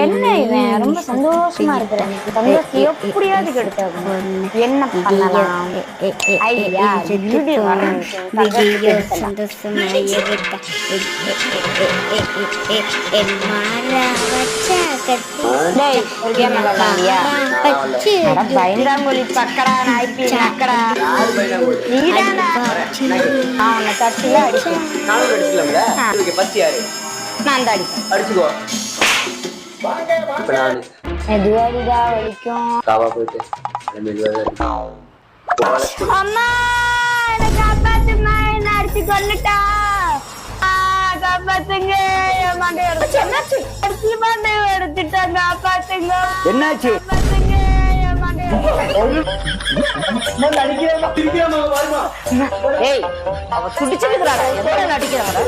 என்ன இவன் ரொம்ப சந்தோஷமா இருக்கிறேன். சந்தோஷம் எப்படியாவது கெடுத்தாகும். என்ன பண்ணலாம்? ஐயா பயந்தாங்கொழி பக்கடா நாய்ப்பி நக்கடா அவனை தட்டில அடிக்கும். நான் தான் அடிப்பேன். மெதுவாடிதா வலிக்கும். அம்மா என்ன காப்பாத்துமா, என்ன அடிச்சு கொல்லுட்டா, காப்பாத்துங்க. அடிச்சு மண்டையை எடுத்துட்டா, காப்பாத்துங்க. என்னாச்சு? ஏய் அவ துடிச்சிருக்கிறாடா, எவ்வளவு அடிக்கிறாடா.